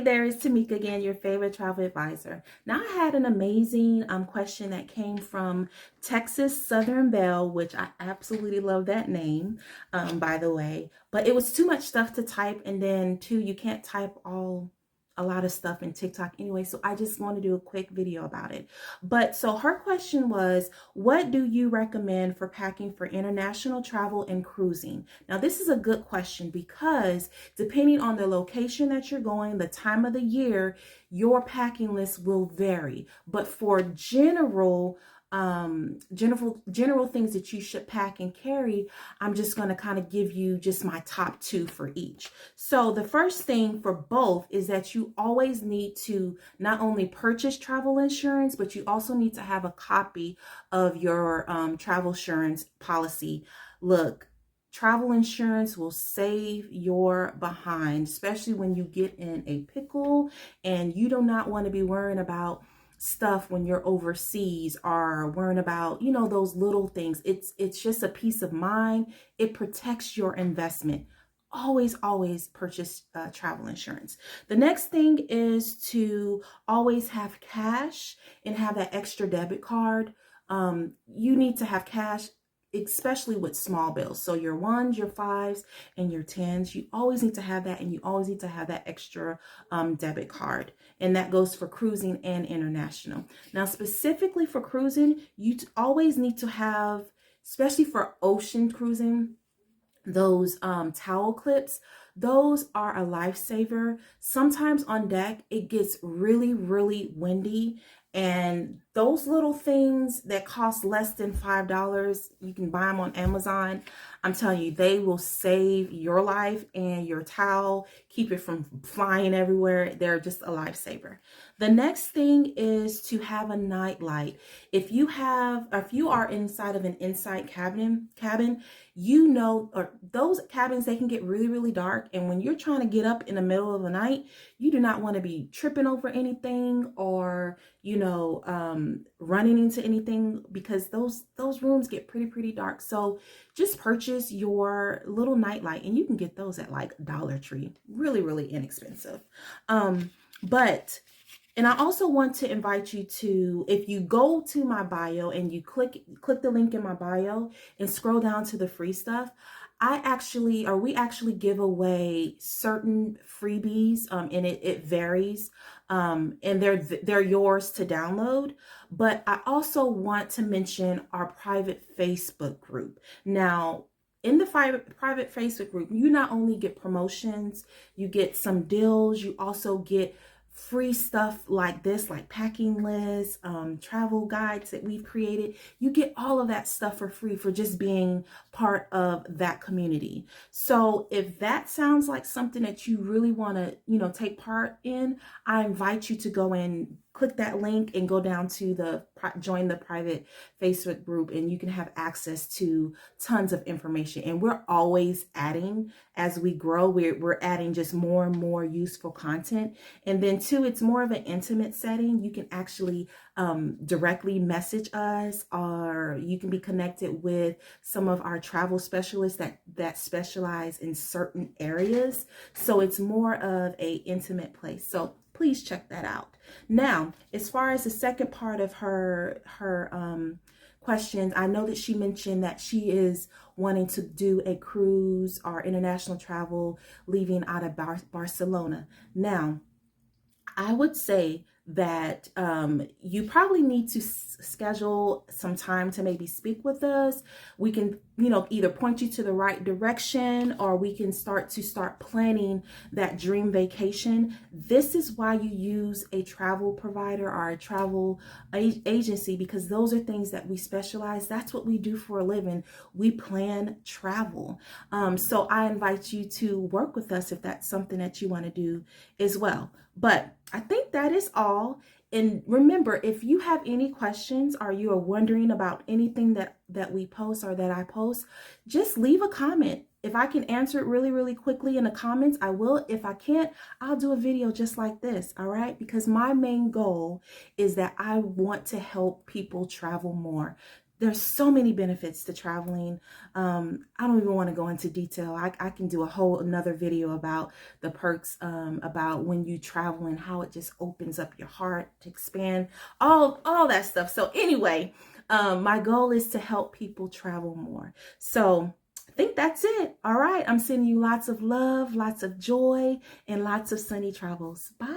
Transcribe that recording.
Hey there, it's Tamika again, your favorite travel advisor. Now, I had an amazing question that came from Texas Southern Belle, which I absolutely love that name, by the way. But it was too much stuff to type, and then too, you can't type a lot of stuff in TikTok anyway, so I just want to do a quick video about it. But so her question was, what do you recommend for packing for international travel and cruising? Now, this is a good question because depending on the location that you're going, the time of the year, your packing list will vary. But for general things that you should pack and carry, I'm just going to kind of give you just my top two for each. So the first thing for both is that you always need to not only purchase travel insurance, but you also need to have a copy of your travel insurance policy. Look, travel insurance will save your behind, especially when you get in a pickle and you do not want to be worrying about stuff when you're overseas or worrying about, those little things. It's just a peace of mind. It protects your investment. Always purchase travel insurance. The next thing is to always have cash and have that extra debit card. You need to have cash, especially with small bills. So your ones, your fives, and your tens, you always need to have that, and you always need to have that extra debit card. And that goes for cruising and international. Now, specifically for cruising, you always need to have, especially for ocean cruising, those towel clips. Those are a lifesaver. Sometimes on deck it gets really windy, and those little things that cost less than $5, you can buy them on Amazon. I'm telling you, they will save your life and your towel, keep it from flying everywhere. They're just a lifesaver. The next thing is to have a night light. If you are inside of an inside cabin, or those cabins, they can get really dark. And when you're trying to get up in the middle of the night, you do not want to be tripping over anything or, running into anything, because those rooms get pretty dark. So just purchase your little night light, and you can get those at like Dollar Tree, really inexpensive. And I also want to invite you to, if you go to my bio and you click the link in my bio and scroll down to the free stuff, we actually give away certain freebies, and it varies, and they're yours to download. But I also want to mention our private Facebook group. Now, in the private Facebook group, you not only get promotions, you get some deals, you also get free stuff like this, like packing lists, travel guides that we've created. You get all of that stuff for free for just being part of that community. So if that sounds like something that you really want to, take part in, I invite you to go and click that link and go down to join the private Facebook group, and you can have access to tons of information. And we're always adding as we grow. We're adding just more and more useful content. And then too, it's more of an intimate setting. You can actually directly message us, or you can be connected with some of our travel specialists that specialize in certain areas. So it's more of a intimate place. So please check that out. Now, as far as the second part of her questions, I know that she mentioned that she is wanting to do a cruise or international travel leaving out of Barcelona. Now, I would say that you probably need to schedule some time to maybe speak with us. We can, either point you to the right direction, or we can start planning that dream vacation. This is why you use a travel provider or a travel agency, because those are things that we specialize. That's what we do for a living. We plan travel. So I invite you to work with us if that's something that you want to do as well. But I think that is all. And remember, if you have any questions or you are wondering about anything that we post or that I post, just leave a comment. If I can answer it really quickly in the comments, I will. If I can't, I'll do a video just like this, all right? Because my main goal is that I want to help people travel more. There's so many benefits to traveling. I don't even want to go into detail. I can do a whole another video about the perks, about when you travel and how it just opens up your heart to expand all that stuff. So anyway, my goal is to help people travel more. So I think that's it. All right. I'm sending you lots of love, lots of joy, and lots of sunny travels. Bye.